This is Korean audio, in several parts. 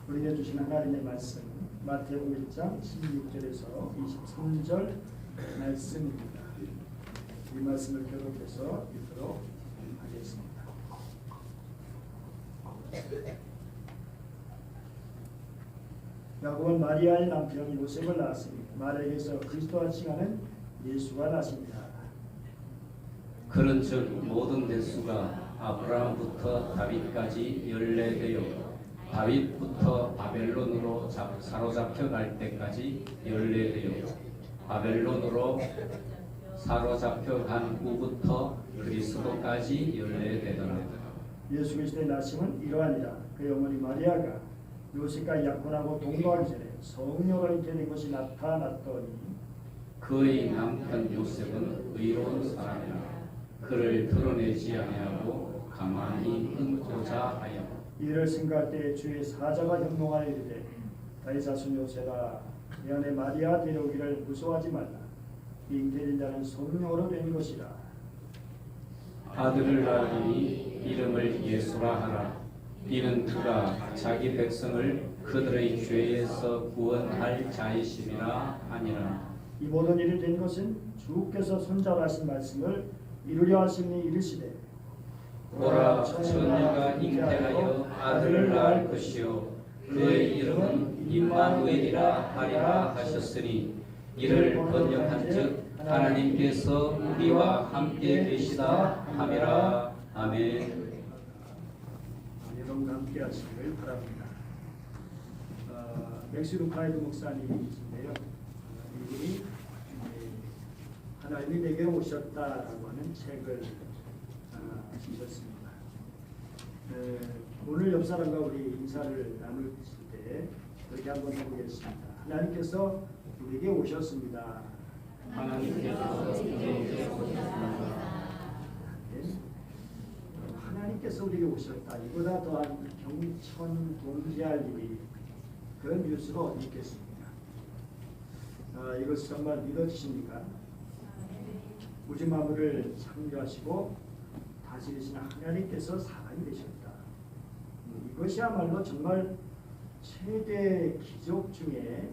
우리에게 주신 하나님의 말씀 마태복음 1장 16절에서 23절 말씀입니다. 이 말씀을 교독해서 읽도록 하겠습니다. 야곱은 마리아의 남편 요셉을 낳았으니 마리아에게서 그리스도와 칭하는 예수가 나십니다. 그런즉 모든 대수가 아브라함부터 다윗까지 연례되어 다윗부터 바벨론으로 사로잡혀 갈 때까지 연례되어 바벨론으로 사로잡혀 간 후부터 그리스도까지 연례되더라. 예수 그리스도의 나심은 이러하니라. 그의 어머니 마리아가 요셉과 약혼하고 동거하기 전에 성령으로 잉태 된 것이 나타났더니 그의 남편 요셉은 의로운 사람이라 그를 드러내지 아니하고 가만히 끊고자 하여 이를 생각할 때 주의 사자가 현몽하여 이르되 다윗 자손 요셉아 내 안에 마리아 데려오기를 무서워하지 말라. 잉태된 자는 성령으로 된 것이라. 아들을 낳으니 이름을 예수라 하라. 이는 그가 자기 백성을 그들의 죄에서 구원할 자이심이라 하니라. 이 모든 일이 된 것은 주께서 손자로 하신 말씀을 이루려 하심이 이르시되 보라 처녀가 잉태하여 아들을 낳을 것이요 그의 이름은 임마누엘이라 하리라 하셨으니 이를 번역한즉 하나님께서 우리와 함께 계시다 함이라. 아멘. 여러분 함께 하시길 바랍니다. 맥시 루카이드 목사님이신데요. 이분이 하나님이 내게 오셨다라고 하는 책을 쓰셨습니다. 오늘 옆 사람과 우리 인사를 나눌 때 그렇게 한번 해보겠습니다. 하나님께서 우리에게 오셨습니다. 하나님께서 우리에게 오셨습니다. 하나님께서 우리에게 오셨다. 이보다 더한 경천동지할 일이 그런 뉴스가 어디 있겠습니까? 이것이 정말 믿어지십니까? 우주 만물을 창조하시고 다스리시는 하나님께서 사람이 되셨다. 이것이야말로 정말 최대 기적 중에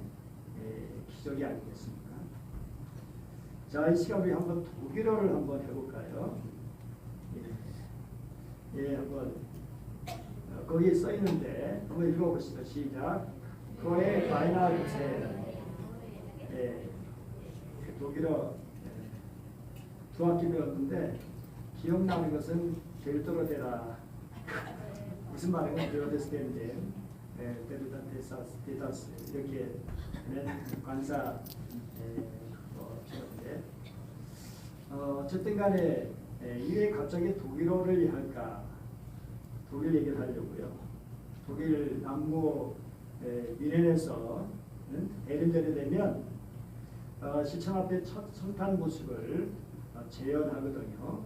기적이 아니겠습니까? 자, 이 시간 우리 한번 독일어를 한번 해볼까요? 한번 거기에 써 있는데 한번 읽어보시죠. 시작. 그의 바이나르체 독일어 두 학기 배웠는데 기억나는 것은 델도로 되라. 무슨 말인가 베어데스 데인데 데르다 데다스 이렇게 관사 필요한데 어쨌든 간에 왜 갑자기 독일어를 할까? 독일 얘기를 하려고요. 독일 남부 미넨에서 에른절이 되면 시청 앞에 첫 성탄 모습을 재현하거든요.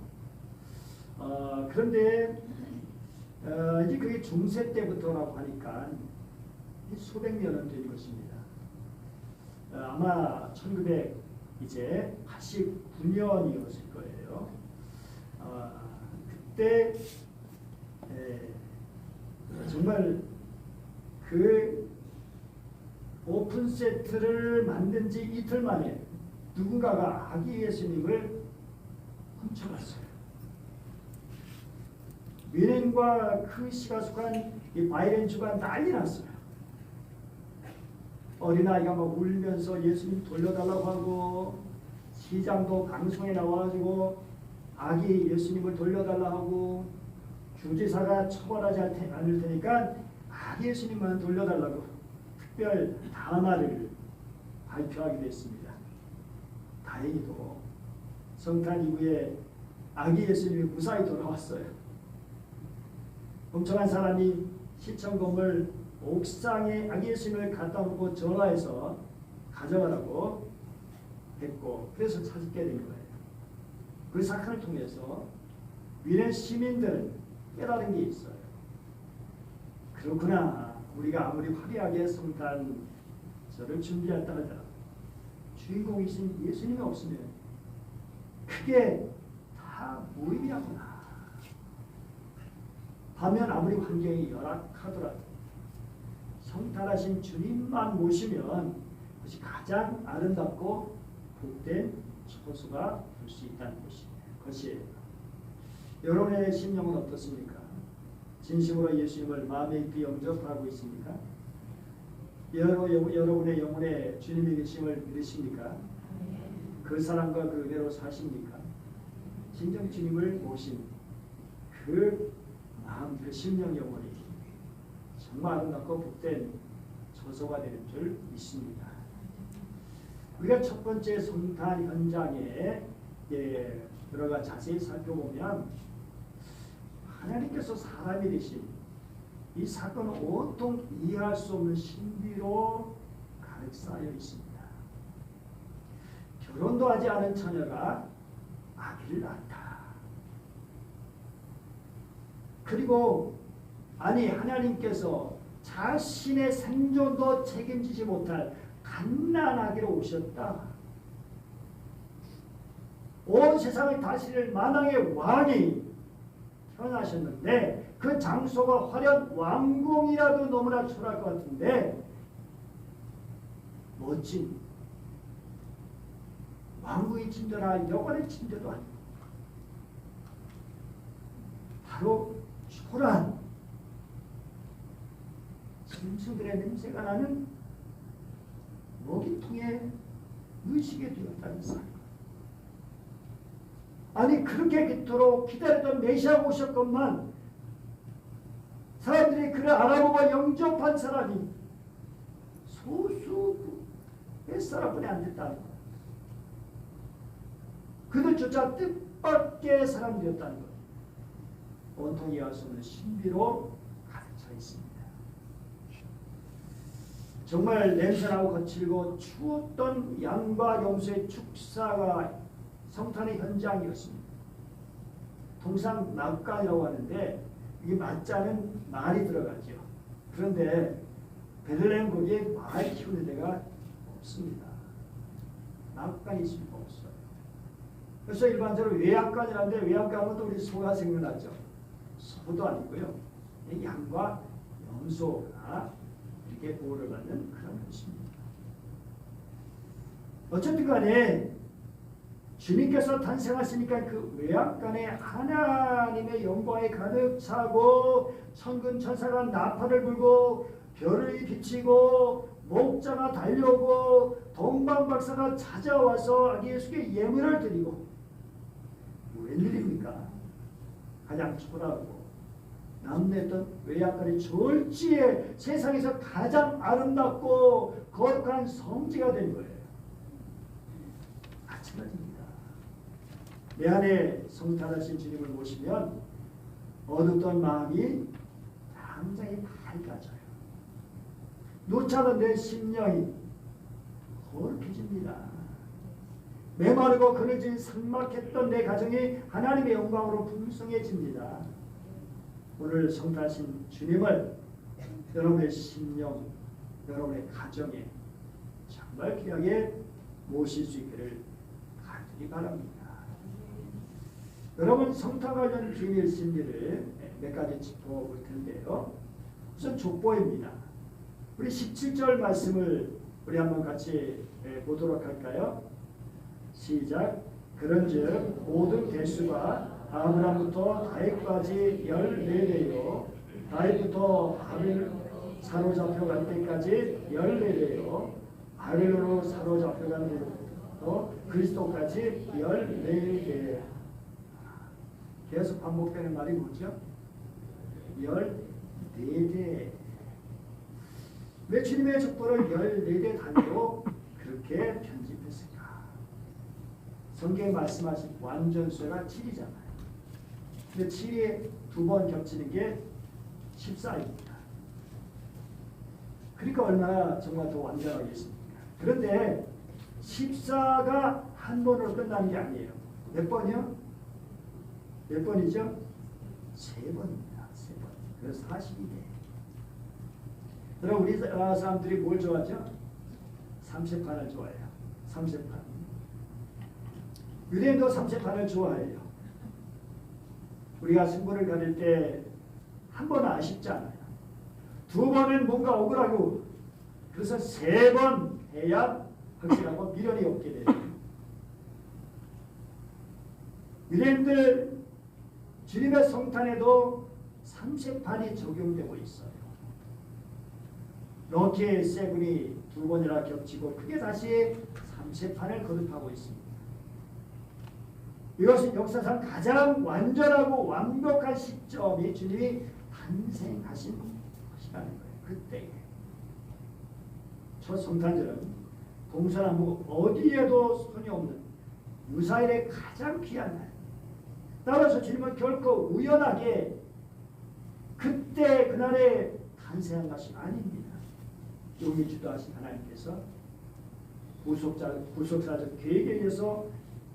그런데 이제 그게 중세 때부터라고 하니까 수백 년은 된 것입니다. 아마 1989년이었을 거예요. 그때 정말 그 오픈 세트를 만든 지 이틀 만에 누군가가 아기 예수님을 훔쳐갔어요. 미넨과 그 시가숙한 이 바이렌주가 난리 났어요. 어린아이가 막 울면서 예수님 돌려달라고 하고 시장도 방송에 나와가지고 아기 예수님을 돌려달라 하고 주지사가 처벌하지 않을 테니까 아기 예수님만 돌려달라고 특별 담화를 발표하게 됐습니다. 다행히도 성탄 이후에 아기 예수님이 무사히 돌아왔어요. 멍청한 사람이 시청 건물 옥상에 아기 예수님을 갖다 놓고 전화해서 가져가라고 했고 그래서 찾게 된 거예요. 그 사건을 통해서 미넨 시민들은 깨달은 게 있어요. 그렇구나. 우리가 아무리 화려하게 성탄절을 준비했다 하더라도 주인공이신 예수님이 없으면 그게 다 무의미하구나. 반면 아무리 환경이 열악하더라도 성탄하신 주님만 모시면 그것이 가장 아름답고 복된 처소가 될 수 있다는 것이에요. 여러분의 심령은 어떻습니까? 진심으로 예수님을 마음에 깊이 영접하고 있습니까? 여러분의 영혼에 주님이 계심을 믿으십니까? 그 사람과 그대로 사십니까? 진정 주님을 모신 그 마음, 그 심령 영혼이 정말 아름답고 복된 처소가 되는 줄 믿습니다. 우리가 첫 번째 성탄 현장에 들어가 자세히 살펴보면 하나님께서 사람이 되신 이 사건은 온통 이해할 수 없는 신비로 가득 쌓여 있습니다. 결혼도 하지 않은 처녀가 아기를 낳았다. 그리고 하나님께서 자신의 생존도 책임지지 못할 갓난아기로 오셨다. 온 세상을 다스릴 만왕의 왕이 태어나셨는데 그 장소가 화려한 왕궁이라도 너무나 초라할 것 같은데 멋진 왕궁의 침대나 여관의 침대도 아니고 바로 초라한 짐승들의 냄새가 나는 먹이통에 의식이 되었다는 사람. 그렇게 그토록 기다렸던 메시아가 오셨건만 사람들이 그를 알아보고 영접한 사람이 소수 몇 사람뿐이 안 됐다는 거예요. 그들조차 뜻밖의 사람들이었다는 거예요. 온통 이해할 수 없는 신비로 가득 차 있습니다. 정말 냄새나고 거칠고 추웠던 양과 염소의 축사가 성탄의 현장이었습니다. 통상 낙관이라고 하는데 이게 맞자는 말이 들어가죠. 그런데 베들레헴 거기에 말 키우는 데가 없습니다. 낙관이 있을 수가 없어요. 그래서 일반적으로 외양간이라는데 외양간은 또 우리 소가 생각나죠. 소도 아니고요. 양과 염소가 이렇게 보호를 받는 그런 것입니다. 어쨌든 간에 주님께서 탄생하시니까 그 외양간에 하나님의 영광이 가득 차고 천군 천사가 나팔을 불고 별을 비치고 목자가 달려오고 동방박사가 찾아와서 아기 예수께 예물을 드리고 웬일입니까? 가장 초라하고 남랬던 외양간의 졸지에 세상에서 가장 아름답고 거룩한 성지가 된 거예요. 마찬가지입니다. 내 안에 성탄하신 주님을 모시면 어둡던 마음이 당장에 밝아져요. 노차던 내 심령이 거룩해집니다. 메마르고 그늘진 삭막했던 내 가정이 하나님의 영광으로 풍성해집니다. 오늘 성탄하신 주님을 여러분의 심령, 여러분의 가정에 정말 귀하게 모실 수 있기를 간절히 바랍니다. 여러분 성탄 관련 비밀 진리를 몇 가지 짚어볼 텐데요. 우선 족보입니다. 우리 17절 말씀을 우리 한번 같이 보도록 할까요? 시작. 그런즉 모든 개수가 아브람부터 다윗까지 14대요 다윗부터 바벨 사로잡혀갈 때까지 14대요 바벨론으로 사로잡혀간 때부터 그리스도까지 14대. 계속 반복되는 말이 뭐죠? 14대. 왜 주님의 족보를 14대 단위로 그렇게 편집했을까? 성경에 말씀하신 완전수가 7이잖아요. 근데 7이 두 번 겹치는 게 14입니다. 그러니까 얼마나 정말 더 완전하겠습니까? 그런데 14가 한 번으로 끝나는 게 아니에요. 몇 번이요? 몇 번이죠? 3번입니다. 3번. 그래서 42대. 여러분 우리 사람들이 뭘 좋아하죠? 30판을 좋아해요. 30판. 유대인도 30판을 좋아해요. 우리가 승부를 가릴 때 한 번은 아쉽지 않아요. 두 번은 뭔가 억울하고 그래서 세 번 해야 확실하고 미련이 없게 돼요. 유대인들 주님의 성탄에도 30판이 적용되고 있어요. 이렇게 세 분이 두 번이나 겹치고 그게 다시 30판을 거듭하고 있습니다. 이것은 역사상 가장 완전하고 완벽한 시점이 주님이 탄생하신 것이라는 거예요. 그때 첫 성탄절은 동서남북 어디에도 손이 없는 유사일의 가장 귀한 날. 따라서 주님은 결코 우연하게 그때 그날에 탄생한 것이 아닙니다. 용이 주도하신 하나님께서 구속사적 계획에 의해서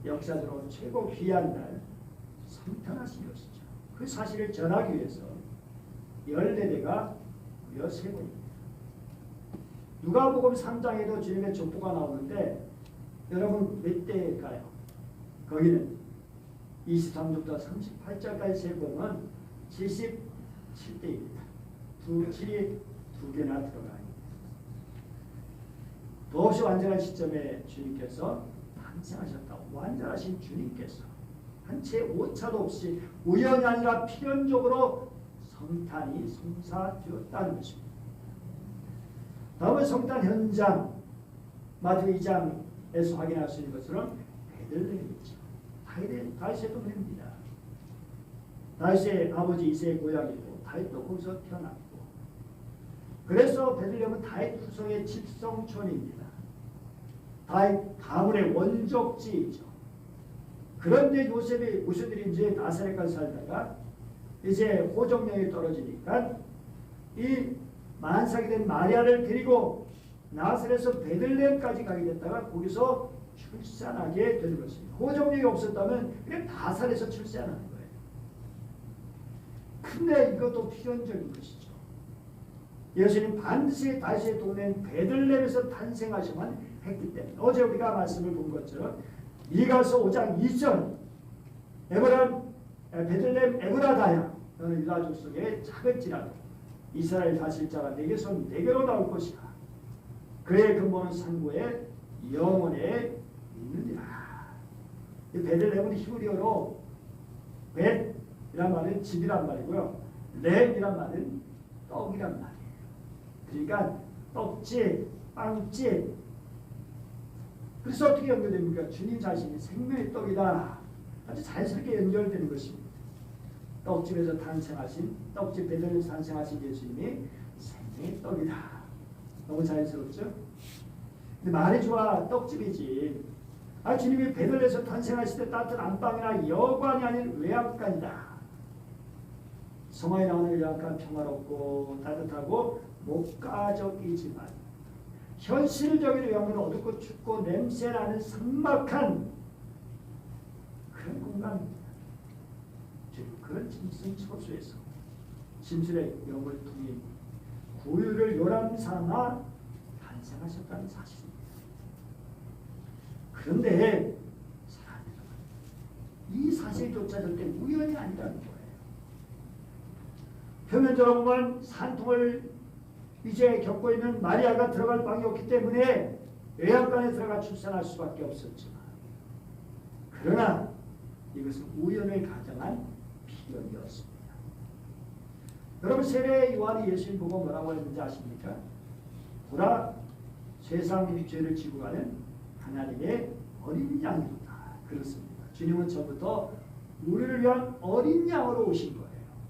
역사적으로 최고 귀한 날 성탄하신 것이죠. 그 사실을 전하기 위해서 14대가 무려 3번입니다. 누가복음 3장에도 주님의 족보가 나오는데 여러분 몇 대일까요? 거기는 23절부터 38절까지 세보면 77대입니다. 7이 2개나 들어가 있습니다. 더없이 완전한 시점에 주님께서 탄생하셨다. 완전하신 주님께서 한 채 오차도 없이 우연이 아니라 필연적으로 성탄이 성사되었다는 것입니다. 다음은 성탄 현장 마태복음 2장에서 확인할 수 있는 것처럼 베들레헴이죠. 다윗의 동네입니다. 다윗의 아버지 이새의 고향이고 다윗도 거기서 태어났고 그래서 베들레헴은 다윗 후손의 집성촌입니다. 다윗 가문의 원족지이죠. 그런데 요셉이 무슨 일인지 나사렛까지 살다가 이제 호적령이 떨어지니까 이 만삭이 된 마리아를 데리고 나사렛에서 베들레헴까지 가게 됐다가 거기서 출산하게 되는 것입니다. 호적령이 없었다면 그냥 나사렛에서 출산하는 거예요. 근데 이것도 필연적인 것이죠. 예수님 반드시 다윗의 동네인 베들레헴에서 탄생하셔만 했기 때문에 어제 우리가 말씀을 본 것처럼 이가서 5장 2절 베들레헴 에브라다야 너는 유다 족속의 작을지라도 이스라엘 다스릴 자가 내게서 내게로 나올 것이라. 그의 근본은 산고의 영원에 있느니라. 이 베들레헴은 히브리어로 벳이란 말은 집이란 말이고요. 렘이란 말은 떡이란 말이에요. 그러니까 떡집, 빵집. 그래서 어떻게 연결됩니까? 주님 자신이 생명의 떡이다. 아주 자연스럽게 연결되는 것입니다. 떡집에서 탄생하신 떡집 베들레헴에서 탄생하신 예수님이 생명의 떡이다. 너무 자연스럽죠? 근데 말이 좋아 떡집이지. 주님이 베들레헴에서 탄생하실 때 따뜻한 안방이나 여관이 아닌 외양간이다. 성화에 나오는 외양간 평화롭고 따뜻하고 목가적이지만 현실적인 외양간은 어둡고 춥고 냄새나는 삭막한 그런 공간입니다. 그런 짐승 처소에서 짐승의 영을 통해 구유를 요람 삼아 탄생하셨다는 사실입니다. 그런데 이 사실조차 절대 우연이 아니라는 거예요. 표면적으로 보면 산통을 이제 겪고 있는 마리아가 들어갈 방이 없기 때문에 외양간에 들어가 출산할 수밖에 없었지만 그러나 이것은 우연을 가정한 필연이었습니다. 여러분 세례 요한이 예수님 보고 뭐라고 했는지 아십니까? 보라 세상의 죄를 지고 가는 하나님의 어린 양이로다. 그렇습니다. 주님은 처음부터 우리를 위한 어린 양으로 오신 거예요.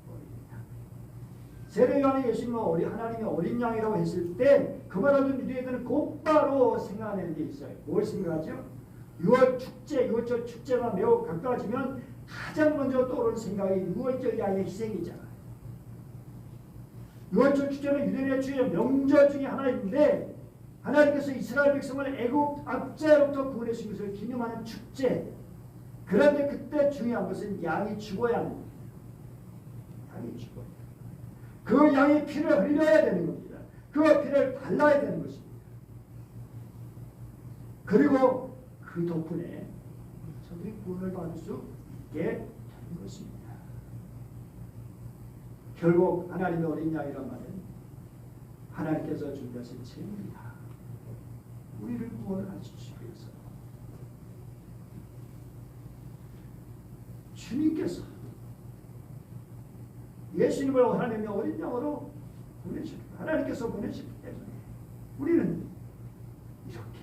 어린 양. 세례 요한이 예수님은 하나님의 어린 양이라고 했을 때 그 말을 듣는 유대인들은 곧바로 생각하는 게 있어요. 뭘 생각하죠? 6월 축제, 6월절 축제가 매우 가까워지면 가장 먼저 떠오르는 생각이 6월절 양의 희생이잖아요. 6월절 축제는 유대인의 주요 명절 중에 하나인데 하나님께서 이스라엘 백성을 애굽 압제로부터 구원하신 것을 기념하는 축제. 그런데 그때 중요한 것은 양이 죽어야 하는 겁니다. 양이 죽어야 합니다. 그 양의 피를 흘려야 되는 겁니다. 그 피를 발라야 되는 것입니다. 그리고 그 덕분에 저들이 구원을 받을 수 있게 되는 것입니다. 결국 하나님의 어린 양이란 말은 하나님께서 준비하신 재물이다. 우리를 구원을 하시기 위해서 주님께서 예수님을 하나님의 어린 양으로 보내셨고 하나님께서 보내셨기 때문에 우리는 이렇게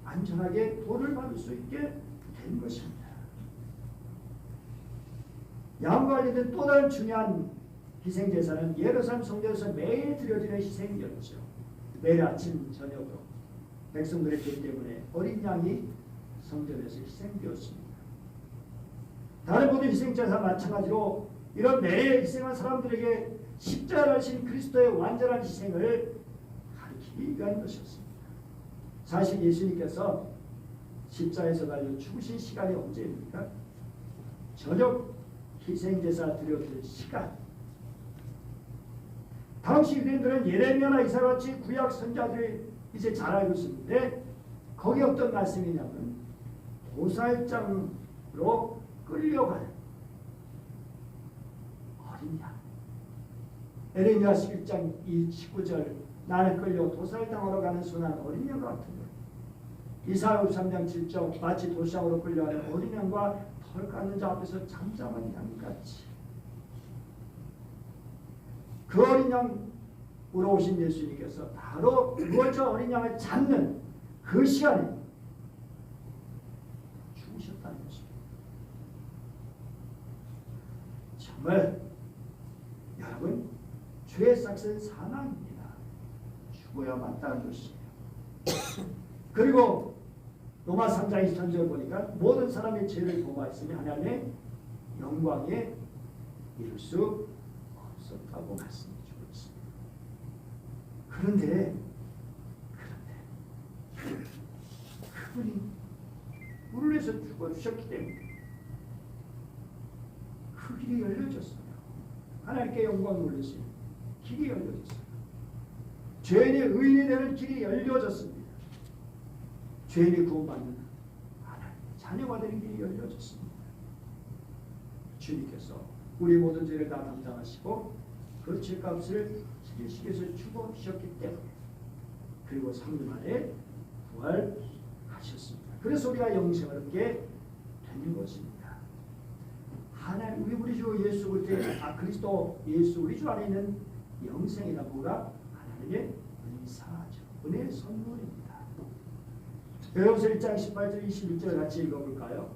안전하게 도를 받을 수 있게 된 것입니다. 양과 관련된 또 다른 중요한 희생제사는 예루살렘 성전에서 매일 드려지는 희생이었죠. 매일 아침 저녁으로 백성들의 죄 때문에 어린 양이 성전에서 희생되었습니다. 다른 모든 희생제사 마찬가지로 이런 매일 희생한 사람들에게 십자가를 진 그리스도의 완전한 희생을 가리키기 위한 것이었습니다. 사실 예수님께서 십자가에서 달려 죽으신 시간이 언제입니까? 저녁 희생제사 드려질 시간. 당시 유대인들은 예레미야나 이사야같이 구약 선자들이 이제 잘 알고 있었는데 거기 어떤 말씀이냐면 도살장으로 끌려갈 어린 양. 예레미야 11장 19절 나는 끌려 도살당하러 가는 순한 어린 양 같은 것. 이사야 53장 7절 마치 도살장으로 끌려가는 어린 양과 털 깎는 자 앞에서 잠잠한 양같이. 그 어린 양으로 오신 예수님께서 바로 그저 어린 양을 잡는 그 시간에 죽으셨다는 것입니다. 정말 여러분 죄의 삭은 사망입니다. 죽어야 마땅한 것이에요. 그리고 로마 3장 23절 보니까 모든 사람의 죄를 범하였으니 하나님의 영광에 이를 수 없었다고 말씀해 주고 있습니다. 그런데 그분이 우리를 위해서 죽어주셨기 때문에 그 길이 열려졌어요. 하나님께 영광을 올리신 길이 열려졌어요. 죄인이 의인이 되는 길이 열려졌습니다. 죄인이 구원받는 하나님 자녀가 되는 길이 열려졌습니다. 주님께서 우리 모든 죄를 다 담당하시고 그 죄값을 지키시기 죽어주셨기 때문에 그리고 3일 만에 부활하셨습니다. 그래서 우리가 영생을 얻게 되는 것입니다. 하나님 우리 주 예수 그리스도 예수 우리 주 안에 있는 영생이라 뭐가 하나님의 은사죠. 은혜의 선물입니다. 베드로서 1장 18절 21절 같이 읽어볼까요?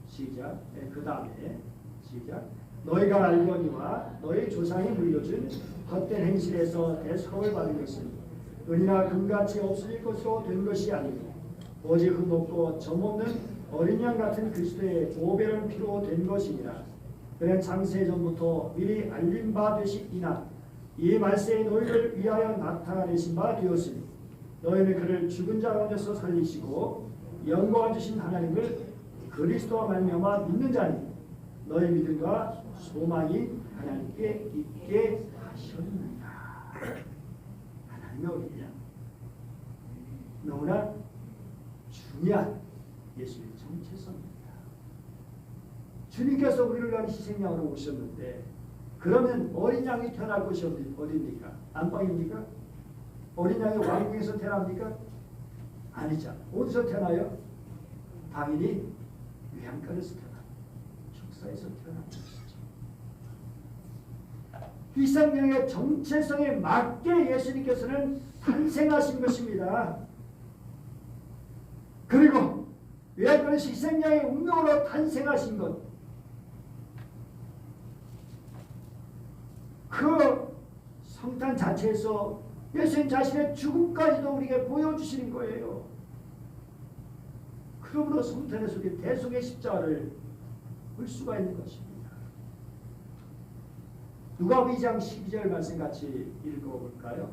시작. 그 다음에 시작. 너희가 알거니와 너희 조상이 물려준 헛된 행실에서 대속을 받은 것은 은이나 금같이 없어질 것으로 된 것이 아니고 오직 흠없고 점없는 어린 양 같은 그리스도의 보배로운 피로 된 것이니라. 그는 창세 전부터 미리 알린 바 되시이나 이 말세에 너희를 위하여 나타내신 바 되었으니 너희는 그를 죽은 자 가운데서 살리시고 영광을 주신 하나님을 그리스도와 말미암아 믿는 자니 너희 믿음과 소망이 하나님께 있게 하셨느니라. 하나님의 어린 양 너무나 중요한 예수님의 정체성입니다. 주님께서 우리를 위한 희생양으로 오셨는데 그러면 어린 양이 태어날 곳이 어디입니까? 안방입니까? 어린 양이 왕궁에서 태어납니까? 아니죠. 어디서 태어나요? 당연히 외양간에서 태어납니다. 축사에서 태어난 것이죠. 희생양의 정체성에 맞게 예수님께서는 탄생하신 것입니다. 그리고 외양간에서 희생양의 운명으로 탄생하신 것 그 성탄 자체에서 예수님 자신의 죽음까지도 우리에게 보여주시는 거예요. 그러므로 성탄의 속에 대속의 십자가를 볼 수가 있는 것입니다. 누가복음 2장 12절 말씀 같이 읽어볼까요?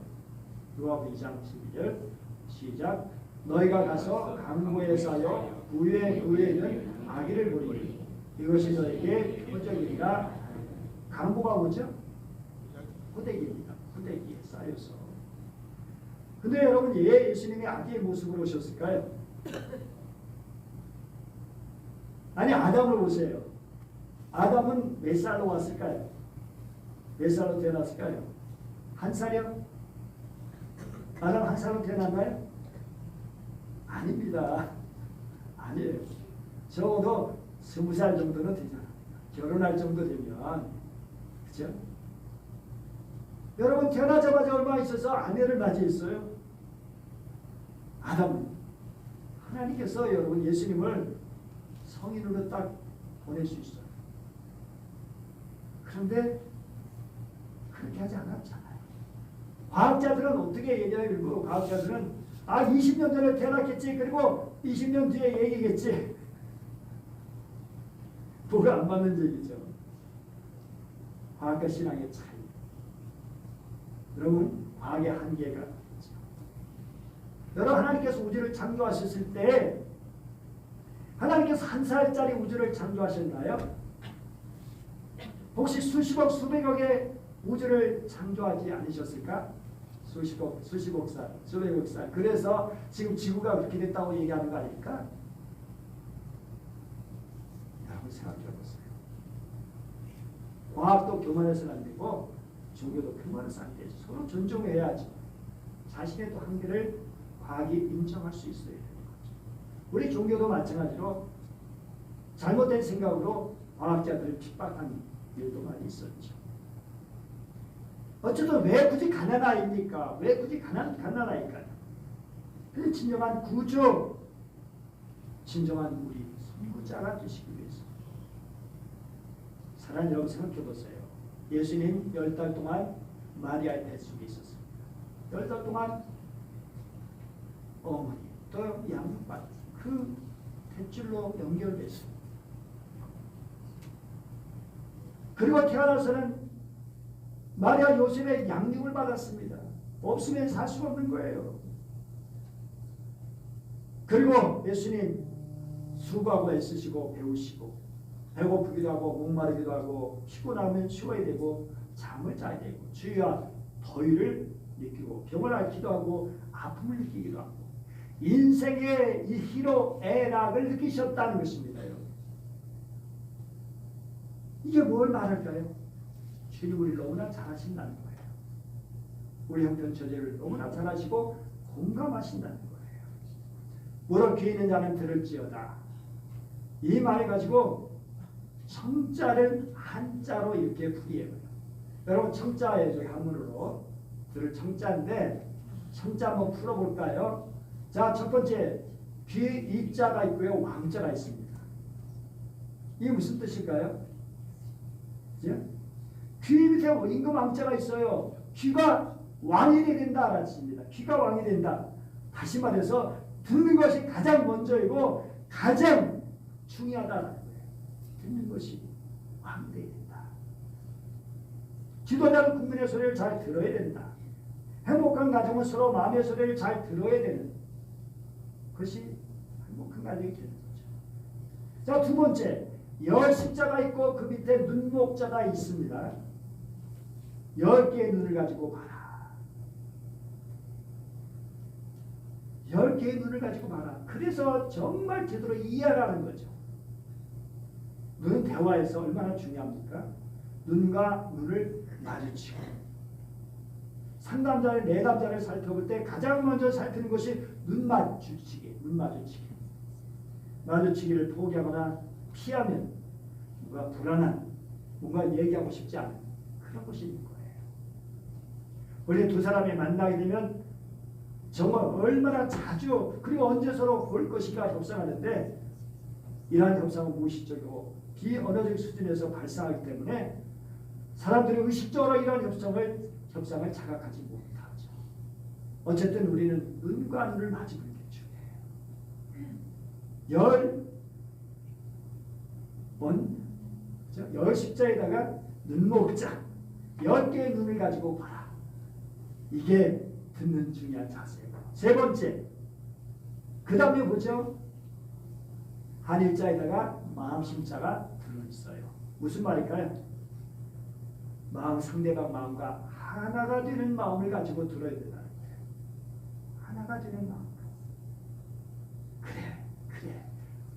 누가복음 2장 12절 시작. 너희가 가서 강고에 사여 부의 그에 있는 아기를 보리니 이것이 너에게 표적이니라. 강고가 뭐죠? 호되기입니다. 호되기에 쌓여서. 근데 여러분 왜 예수님이 아기의 모습으로 오셨을까요? 아니 아담을 보세요. 아담은 몇 살로 왔을까요? 몇 살로 태어났을까요? 한 살이요? 나는 한 살로 태어났나요? 아닙니다. 아니에요. 적어도 20살 정도는 되잖아. 결혼할 정도 되면. 그죠? 여러분 태어나자마자 얼마 있어서 아내를 맞이했어요? 아담. 하나님께서 여러분 예수님을 성인으로 딱 보낼 수 있어요. 그런데 그렇게 하지 않았잖아요. 과학자들은 어떻게 얘기해요? 일부 과학자들은 20년 전에 태어났겠지. 그리고 20년 뒤에 얘기겠지. 뭐가 안 맞는 얘기죠. 과학과 신앙의 차이. 여러분 과학의 한계가 있죠. 여러분 하나님께서 우주를 창조하셨을 때 하나님께서 한 살짜리 우주를 창조하셨나요? 혹시 수십억 수백억의 우주를 창조하지 않으셨을까? 수십억 살, 수백억 살. 그래서 지금 지구가 그렇게 됐다고 얘기하는 거 아닙니까? 여러분 생각해 보세요. 과학도 교만해서는 안 되고 종교도 교만해서는 안 되죠. 서로 존중해야죠. 자신의 또 한계를 과학이 인정할 수 있어야 되는 거죠. 우리 종교도 마찬가지로 잘못된 생각으로 과학자들을 핍박한 일도 많이 있었죠. 어쨌든 왜 굳이 가난아입니까? 왜 굳이 가난아일까요? 근데 진정한 구주, 진정한 우리 선구자가 되시기 위해서. 사랑하는 여러분 생각해 보세요. 예수님 10달 동안 마리아의 뱃속에 있었습니다. 10달 동안 어머니 또 양육받 그 뱃줄로 연결됐습니다. 그리고 태어나서는 마리아 요셉의 양육을 받았습니다. 없으면 살 수가 없는 거예요. 그리고 예수님 수고하고 애쓰시고 배우시고 배고프기도 하고 목마르기도 하고 피곤하면 쉬어야 되고 잠을 자야 되고 주위와 더위를 느끼고 병을 앓기도 하고 아픔을 느끼기도 하고 인생의 이 희로애락을 느끼셨다는 것입니다. 여러분. 이게 뭘 말할까요? 주님 우리를 너무나 잘 하신다는 거예요. 우리 형편 처제를 너무나 잘 하시고 공감하신다는 거예요. 무릇 귀 있는 자는 들을지어다. 이 말을 가지고 청자를 한자로 이렇게 풀이해요. 여러분 청자에 저기 한문으로 들을 청자인데 청자 한번 풀어볼까요? 자, 첫 번째 귀 이자가 있고요. 왕자가 있습니다. 이게 무슨 뜻일까요? 그죠? 귀 밑에 임금 왕자가 있어요. 귀가 왕이 된다 알았습니다. 귀가 왕이 된다. 다시 말해서 듣는 것이 가장 먼저이고 가장 중요하다는 거예요. 듣는 것이 왕이 되어야 된다. 지도자는 국민의 소리를 잘 들어야 된다. 행복한 가정은 서로 마음의 소리를 잘 들어야 되는 그것이 행복한 가정이 되는 거죠. 자, 두 번째 열 십자가 있고 그 밑에 눈목자가 있습니다. 10개의 눈을 가지고 봐라. 10개의 눈을 가지고 봐라. 그래서 정말 제대로 이해하라는 거죠. 눈은 대화에서 얼마나 중요합니까? 눈과 눈을 마주치고 상담자를 내담자를 살펴볼 때 가장 먼저 살피는 것이 눈 마주치기. 마주치기를 포기하거나 피하면 뭔가 불안한, 뭔가 얘기하고 싶지 않은 그런 것이 있는 거예요. 원래 두 사람이 만나게 되면 정말 얼마나 자주 그리고 언제 서로 볼 것인가 협상하는데 이러한 협상은 무의식적이고 비언어적 수준에서 발생하기 때문에 사람들이 의식적으로 이러한 협상을 자각하지 못하죠. 어쨌든 우리는 눈과 눈을 마주보는 게 중요해요. 열 십자에다가 눈목자 10개의 눈을 가지고 봐라. 이게 듣는 중요한 자세예요. 세 번째, 그 다음에 뭐죠? 한일자에다가 마음심자가 들어있어요. 무슨 말일까요? 상대방 마음과 하나가 되는 마음을 가지고 들어야 된다는 거예요. 하나가 되는 마음. 그래.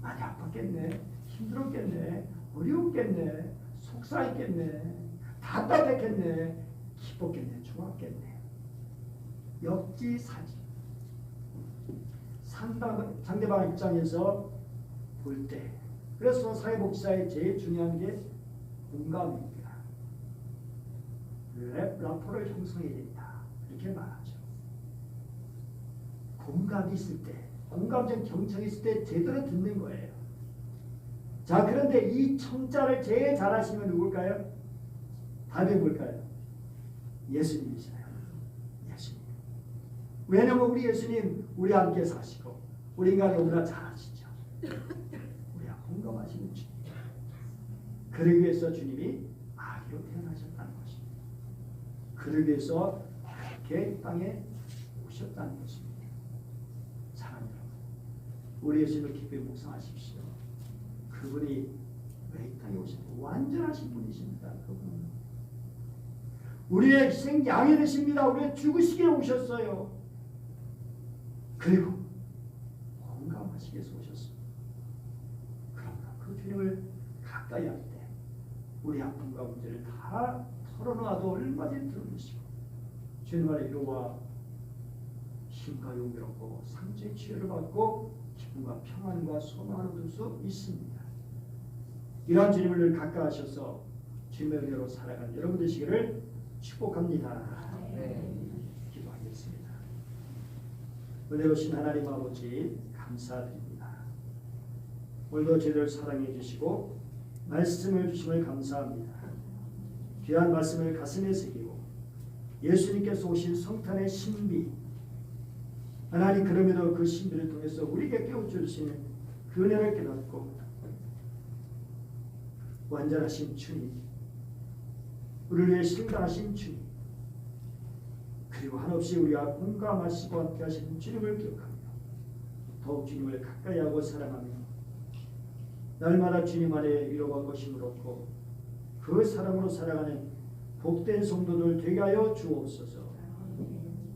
많이 아팠겠네. 힘들었겠네. 어려웠겠네. 속상했겠네. 답답했겠네. 기뻤겠네. 좋았겠네요. 역지사지. 상대방 입장에서 볼 때. 그래서 사회복지사의 제일 중요한 게 공감입니다. 라포를 형성해야 된다. 이렇게 말하죠. 공감이 있을 때, 공감적 경청이 있을 때 제대로 듣는 거예요. 자, 그런데 이 청자를 제일 잘하시면 누굴까요? 답이 뭘까요? 예수님이시네요. 예수님. 왜냐면 우리 예수님 우리 함께 사시고 우리 인간이 너무나 잘하시죠. 우리가 공감하시는 주님. 그러기 위해서 주님이 아기로 태어나셨다는 것입니다. 그러기 위해서 그렇게 땅에 오셨다는 것입니다. 사랑하는 여러분, 우리 예수님을 기쁘게 묵상하십시오. 그분이 왜 이 땅에 오신 완전하신 분이십니다. 그분은 우리의 희생 양이 되십니다. 우리의 죽으시게 오셨어요. 그리고 공감하시기 위해서 오셨습니다. 그러나 그 주님을 가까이 할 때 우리 아픔과 문제를 다 털어놔도 얼마든지 들어주시고 주님 안에 위로와 힘과 용기를 얻고 상처의 치유를 받고 기쁨과 평안과 소망을 얻을 수 있습니다. 이러한 주님을 늘 가까이 하셔서 주님의 은혜로 살아가는 여러분 되시기를 축복합니다. 기도하겠습니다. 은혜로우신 하나님 아버지 감사드립니다. 오늘도 저희를 사랑해 주시고 말씀을 주심을 감사합니다. 귀한 말씀을 가슴에 새기고 예수님께서 오신 성탄의 신비, 하나님 그럼에도 그 신비를 통해서 우리에게 깨우쳐주시는 그 은혜를 깨닫고 완전하신 주님, 우리를 위해 신강하신 주님, 그리고 한없이 우리와 공감하시고 함께 하시는 주님을 기억하며 더욱 주님을 가까이 하고 사랑하며 날마다 주님 안에 위로와 거심을 얻고 그 사랑으로 살아가는 복된 성도들 되게 하여 주옵소서.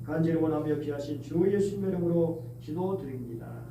간절히 원하며 귀하신 주 예수님의 이름으로 기도드립니다.